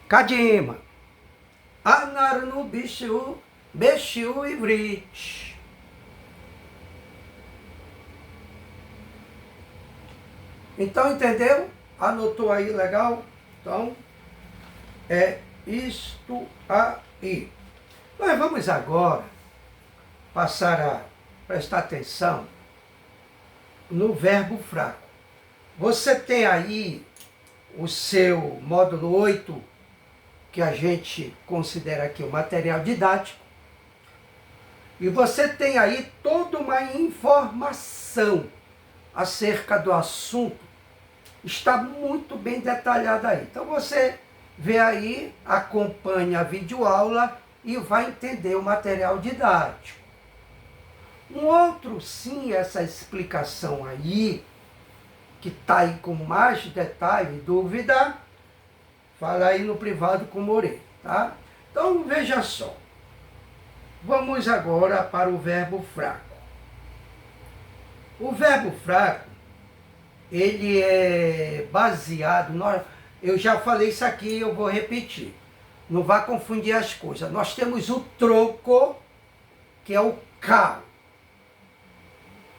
קדימה. אנחנו בשיעור עברית. Então, entendeu? Anotou aí, legal? Então, é isto aí. Nós vamos agora passar a prestar atenção no verbo fraco. Você tem aí o seu módulo 8, que a gente considera aqui o material didático, e você tem aí toda uma informação acerca do assunto, está muito bem detalhada aí. Então você vê aí, acompanha a videoaula e vai entender o material didático. Um outro, sim, essa explicação aí, que está aí com mais detalhe, dúvida, fala aí no privado com o Moreira, tá? Então veja só. Vamos agora para o verbo fraco. O verbo fraco, ele é baseado... Eu já falei isso aqui, eu vou repetir. Não vá confundir as coisas. Nós temos o troco, que é o cal.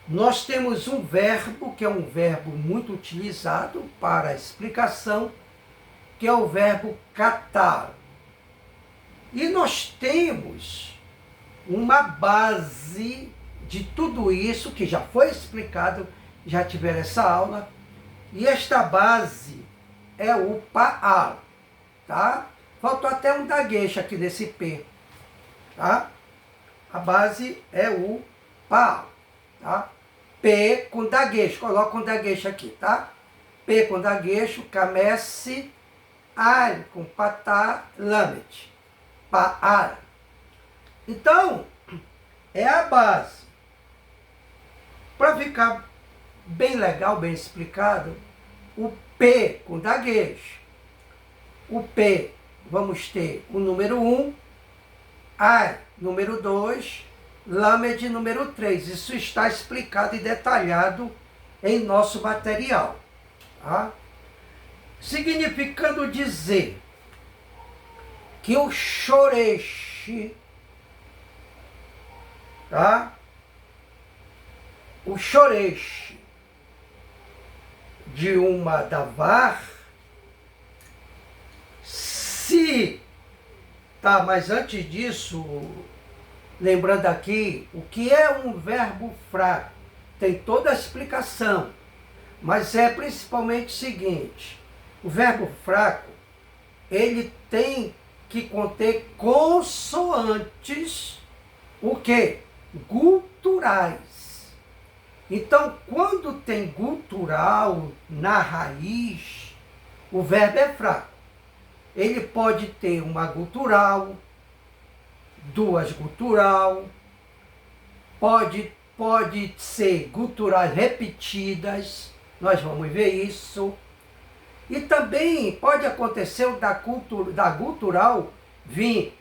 Nós temos um verbo, que é um verbo muito utilizado para a explicação, que é o verbo catar. E nós temos uma base de tudo isso, que já foi explicado, já tiveram essa aula, e esta base é o paal, tá? Faltou até um daguecho aqui nesse P, tá? A base é o paal, tá? P com daguecho, coloca um daguecho aqui, tá? P com daguecho, camece, al com patá, lamet, paal. Então, é a base. Para ficar bem legal, bem explicado, o P com daguejo. O P, vamos ter o número 1, A, número 2, Lamed, número 3. Isso está explicado e detalhado em nosso material. Tá? Significando dizer que o choreche, tá? O choreche de uma davar, se, tá, mas antes disso, lembrando aqui, o que é um verbo fraco? Tem toda a explicação, mas é principalmente o seguinte: o verbo fraco, ele tem que conter consoantes, o quê? Guturais. Então, quando tem gutural na raiz, o verbo é fraco. Ele pode ter uma gutural, duas gutural, pode ser guturais repetidas, nós vamos ver isso. E também pode acontecer o da gutural vir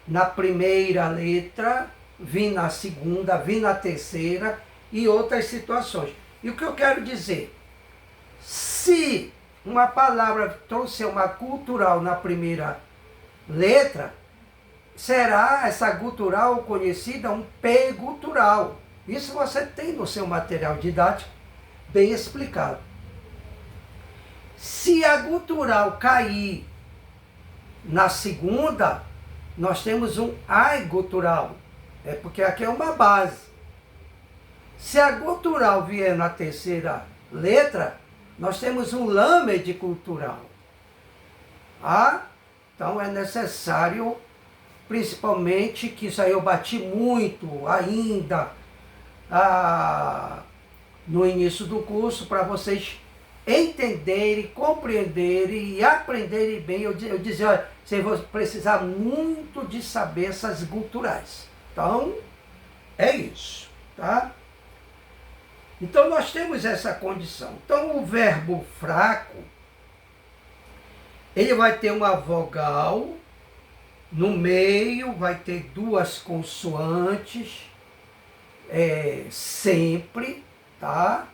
na primeira letra, vir na segunda, vir na terceira e outras situações. E o que eu quero dizer? Se uma palavra trouxer uma gutural na primeira letra, será essa gutural conhecida um P gutural. Isso você tem no seu material didático bem explicado. Se a gutural cair na segunda, nós temos um ai gutural. É porque aqui é uma base. Se a gutural vier na terceira letra, nós temos um lamed gutural. Ah? Então é necessário, principalmente, que isso aí eu bati muito ainda no início do curso, para vocês entenderem, compreenderem e aprenderem bem. Eu dizia, olha, vocês vão precisar muito de saber essas guturais. Então, é isso, tá? Então, nós temos essa condição. Então, o verbo fraco, ele vai ter uma vogal, no meio vai ter duas consoantes, sempre, tá?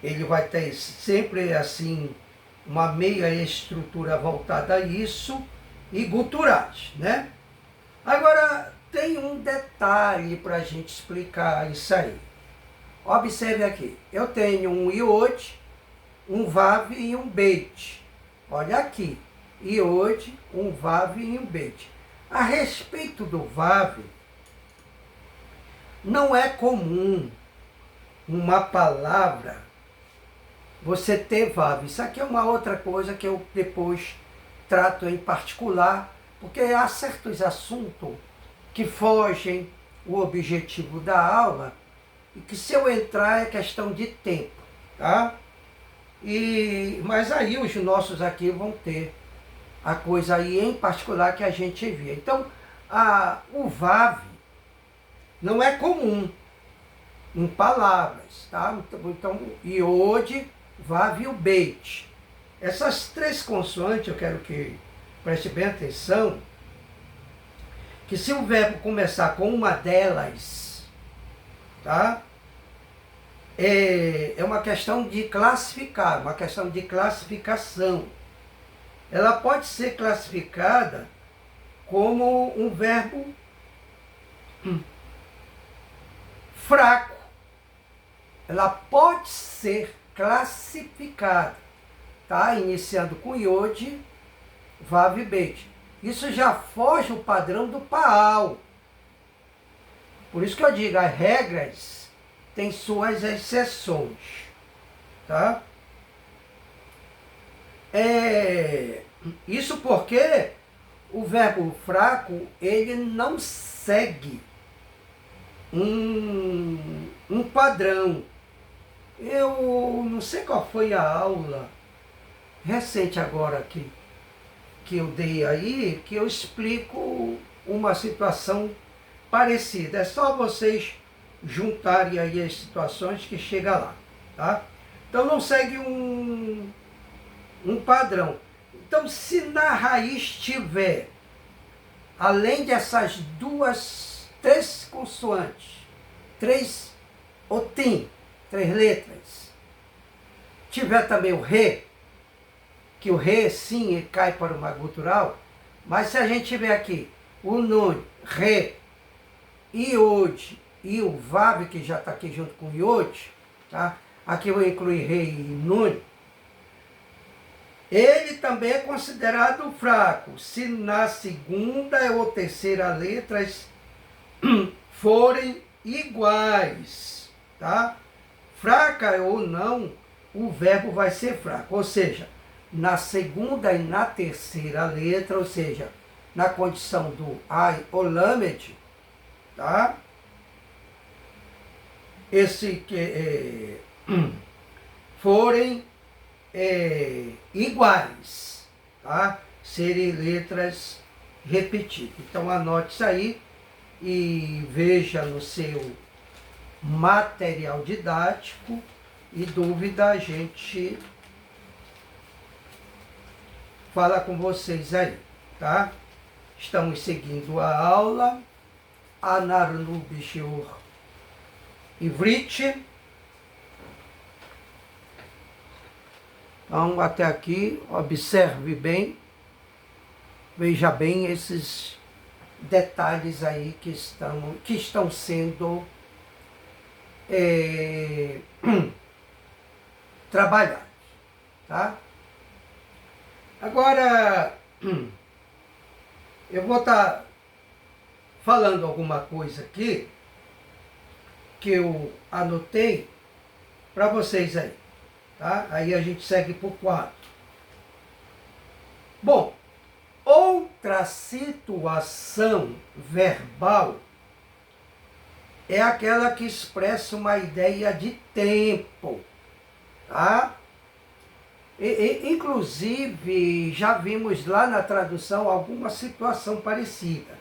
Ele vai ter sempre assim, uma meia estrutura voltada a isso, e guturais, né? Agora, tem um detalhe para a gente explicar isso aí. Observe aqui, eu tenho um iode, um vav e um beit. Olha aqui, iode, um vav e um beit. A respeito do vav, não é comum uma palavra você ter vav. Isso aqui é uma outra coisa que eu depois trato em particular, porque há certos assuntos que fogem o objetivo da aula e que se eu entrar é questão de tempo, tá? Mas aí os nossos aqui vão ter a coisa aí em particular que a gente vê. Então, o vav não é comum em palavras, tá? Então, iode, vav e o beit. Essas três consoantes, eu quero que preste bem atenção, que se o verbo começar com uma delas, tá? É uma questão de classificar, uma questão de classificação. Ela pode ser classificada como um verbo fraco. Ela pode ser classificada, tá? Iniciando com iode, vav e beit. Isso já foge o padrão do Paal. Por isso que eu digo, as regras têm suas exceções, tá? Isso porque o verbo fraco, ele não segue um padrão. Eu não sei qual foi a aula recente agora que eu dei aí, que eu explico uma situação parecida. É só vocês juntarem aí as situações que chega lá, tá? Então não segue um padrão. Então, se na raiz tiver, além dessas três consoantes, três otim, três letras, tiver também o re, que o re, sim, ele cai para uma gutural, mas se a gente tiver aqui o nun, re, iode e o vav, que já está aqui junto com o iode, tá? Aqui eu vou incluir re e nun. Ele também é considerado fraco, se na segunda ou terceira letras forem iguais, tá? Fraca ou não, o verbo vai ser fraco, ou seja, na segunda e na terceira letra, ou seja, na condição do ai ou lamed, tá? Esse que forem iguais, tá? Serem letras repetidas. Então anote isso aí e veja no seu material didático, e dúvida a gente fala com vocês aí, tá? Estamos seguindo a aula Anarnu Bishiur Ivrit. Então, até aqui, observe bem, veja bem esses detalhes aí que estão sendo trabalhados, tá? Agora, eu vou estar falando alguma coisa aqui que eu anotei para vocês aí. Tá? Aí a gente segue por 4. Bom, outra situação verbal é aquela que expressa uma ideia de tempo. Tá? Inclusive, já vimos lá na tradução alguma situação parecida.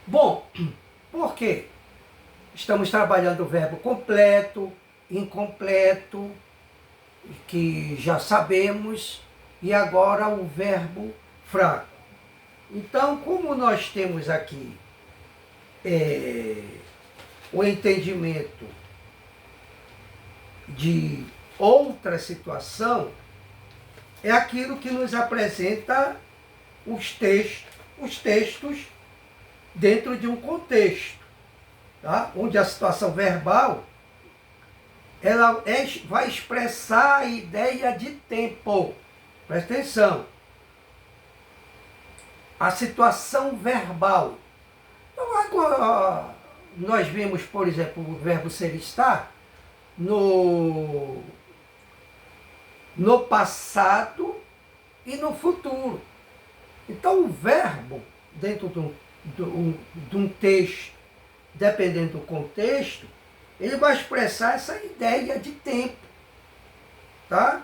Bom, por quê? Estamos trabalhando o verbo completo, incompleto, que já sabemos, e agora o verbo fraco. Então, como nós temos aqui o entendimento de outra situação é aquilo que nos apresenta os textos dentro de um contexto, tá? Onde a situação verbal ela vai expressar a ideia de tempo. Presta atenção. A situação verbal. Então, agora, nós vimos, por exemplo, o verbo ser estar no passado e no futuro. Então, o verbo, dentro de um texto, dependendo do contexto, ele vai expressar essa ideia de tempo. Tá?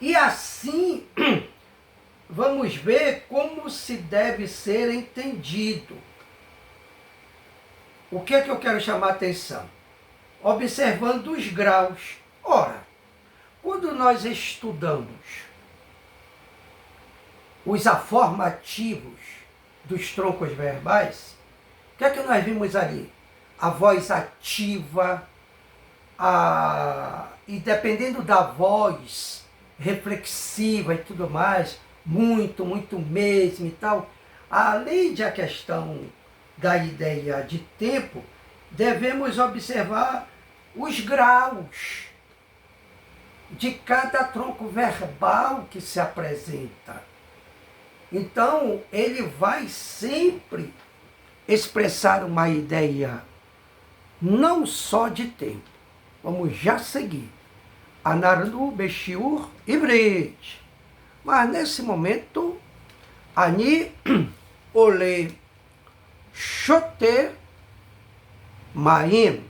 E assim, vamos ver como se deve ser entendido. O que é que eu quero chamar a atenção? Observando os graus. Ora, quando nós estudamos os aformativos dos troncos verbais, o que é que nós vimos ali? A voz ativa, e dependendo da voz reflexiva e tudo mais, muito, muito mesmo e tal, além da questão da ideia de tempo, devemos observar os graus de cada tronco verbal que se apresenta. Então, ele vai sempre expressar uma ideia não só de tempo. Vamos já seguir. Anarnu Beshiur Ibrit. Mas nesse momento, Ani Ole Shoter Maim.